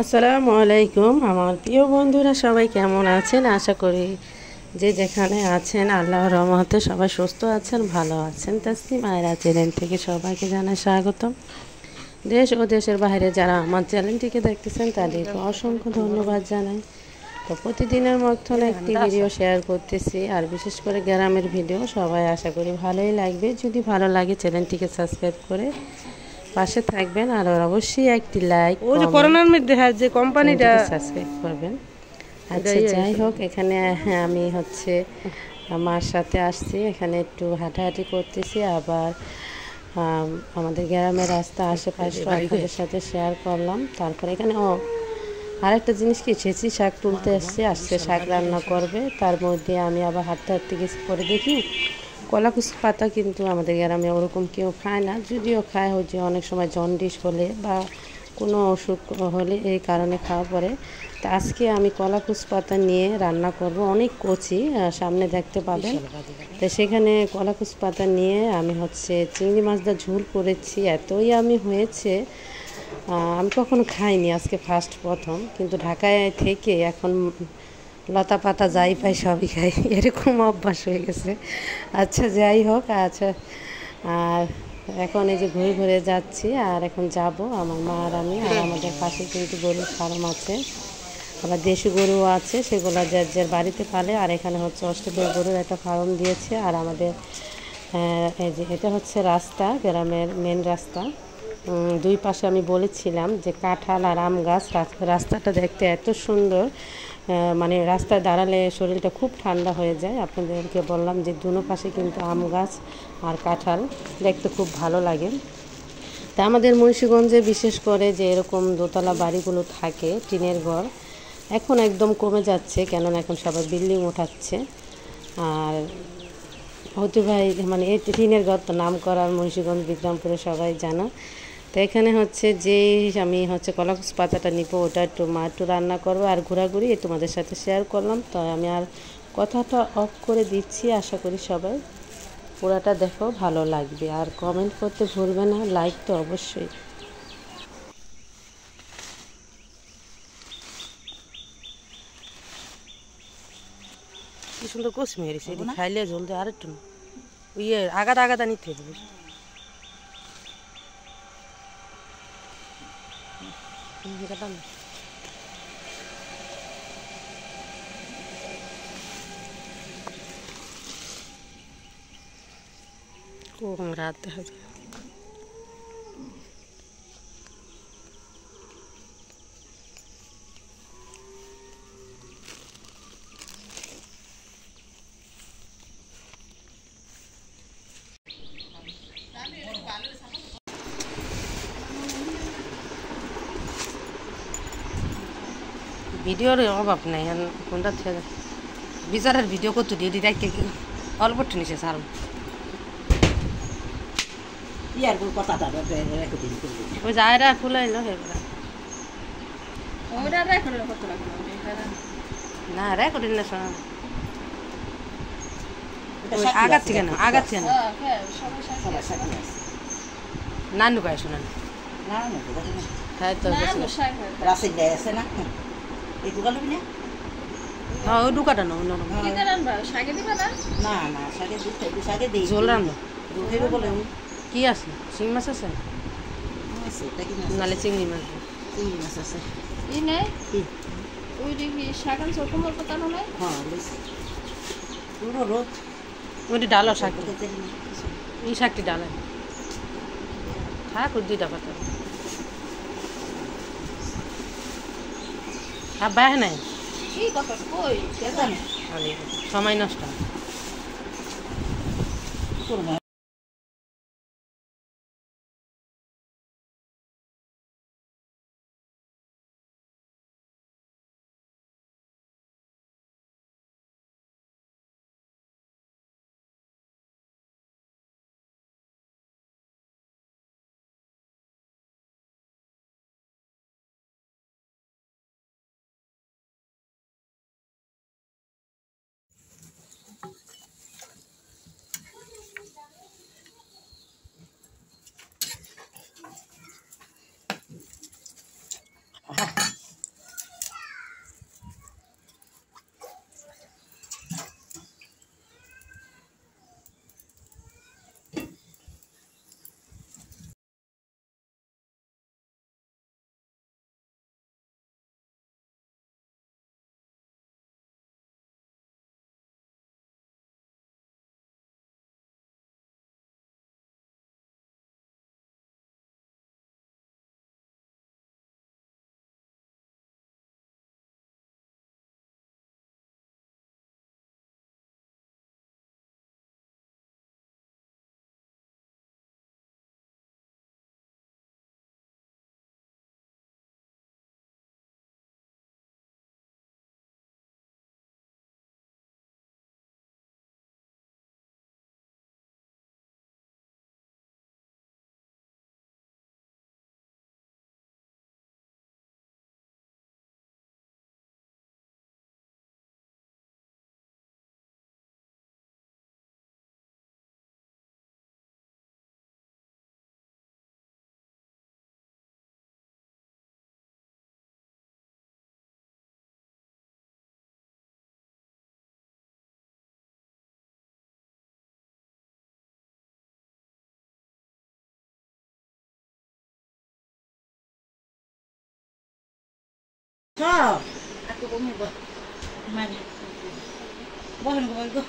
আসসালামু আলাইকুম আমার প্রিয় বন্ধুরা, সবাই কেমন আছেন? আশা করি যে যেখানে আছেন আল্লাহর রহমতে সবাই সুস্থ আছেন, ভালো আছেন। তাসনিম আয়রা চ্যানেল থেকে সবাইকে জানাই স্বাগতম। দেশ ও দেশের বাইরে যারা আমার চ্যানেলটিকে দেখতেছেন তাদেরকে অসংখ্য ধন্যবাদ জানাই। তো প্রতিদিনের মতন একটি ভিডিও শেয়ার করতেছি, আর বিশেষ করে গ্রামের ভিডিও। সবাই আশা করি ভালোই লাগবে। যদি ভালো লাগে চ্যানেলটিকে সাবস্ক্রাইব করে পাশে থাকবেন, আর অবশ্যই একটি লাইক, ওই যে করোনার মধ্যে যে কোম্পানিটা সাবস্ক্রাইব করবেন। আচ্ছা, যাই হোক, এখানে আমি মার সাথে আসছি। এখানে একটু হাঁটাহাঁটি করতেছি। আবার আমাদের গ্রামের রাস্তা আশেপাশে আপনাদের সাথে শেয়ার করলাম। তারপরে এখানে আরেকটা জিনিস কি, ছেঁচি শাক তুলতে এসছে, আজকে শাক রান্না করবে। তার মধ্যে আমি আবার হাঁটতে হাঁটতে গেছি, পরে দেখি কলাকুচি পাতা কিন্তু আমাদের গ্রামে ওরকম কেউ খায় না। যদিও খায় হচ্ছে অনেক সময় জন্ডিস হলে বা কোনো অসুখ হলে, এই কারণে খাওয়া পড়ে। তো আজকে আমি কলাকুচ পাতা নিয়ে রান্না করব। অনেক কচি, সামনে দেখতে পাবেন। তো সেখানে কলাকুচ পাতা নিয়ে আমি চিংড়ি মাছ দিয়ে ঝোল করেছি। এতই আমি হয়েছে, আমি কখনো খাইনি, আজকে প্রথম। কিন্তু ঢাকায় থেকে এখন লতা পাতা যাই পাই সবই খাই, এরকম অভ্যাস হয়ে গেছে। আচ্ছা, যাই হোক। আচ্ছা, আর এখন এই যে ঘুরে ঘুরে যাচ্ছি, আর এখন যাব আমার মা আর আমি। আর আমাদের পাশে কিন্তু গরুর ফার্ম আছে, আবার দেশি গরু আছে, সেগুলো যার যার বাড়িতে পালে। আর এখানে অস্ট্রেলিয়ার গরুর একটা ফার্ম দিয়েছে। আর আমাদের এই যে এটা রাস্তা, গ্রামের মেন রাস্তা। দুই পাশে আমি বলেছিলাম যে কাঁঠাল আর আম গাছ। রাস্তাটা দেখতে এত সুন্দর, মানে রাস্তায় দাঁড়ালে শরীরটা খুব ঠান্ডা হয়ে যায়। আপনাদেরকে বললাম যে দুনো পাশে কিন্তু আম গাছ আর কাঁঠাল, দেখতে খুব ভালো লাগে। তা আমাদের মুন্সিগঞ্জে বিশেষ করে যে এরকম দোতলা বাড়িগুলো থাকে, টিনের ঘর, এখন একদম কমে যাচ্ছে, কেননা এখন সবাই বিল্ডিং উঠাচ্ছে। আর ভাই, মানে এই টিনের ঘর তো নাম করার মুন্সিগঞ্জ বিক্রমপুরে সবাই জানো। তো এখানে যে আমি কলাকুচ পাতাটা নিব, ওটা একটু রান্না করবো আর ঘোরাঘুরি তোমাদের সাথে শেয়ার করলাম। তো আমি আর কথাটা অফ করে দিচ্ছি। আশা করি সবাই পুরাটা দেখো, ভালো লাগবে। আর কমেন্ট করতে ভুলবে না, লাইক তো অবশ্যই। কি সুন্দর কোষ মেরেছে, এটি খাইলে জলদি আর একটু আগাদা আগাদা নিতে হবে। কম রাত দেখা যায়। ভিডিওর অভাব নাই, কোনটা বিচারের ভিডিও করতে দিয়ে দিই রাখতে অল্প নিচে সার ওই যায়রা খুলাইলো না রেকর্ডিং না শোনা আগার থেকে না, আগার থেকে না নানু কায় শোনা হ্যাঁ তো হ্যাঁ ওই ডুকাটা না অন্য ঝোল রান্না কি আছে? শিং মাছ আছে নালে চিংড়ি মাছ? চিংড়ি মাছ আছে। ওইটি ডালো শাক, এই শাকটি ডালে থাক, ওই দুইটা পাতা আর বাহ নাই সময় নষ্ট। Aku mau buat. Mana? Bahan gue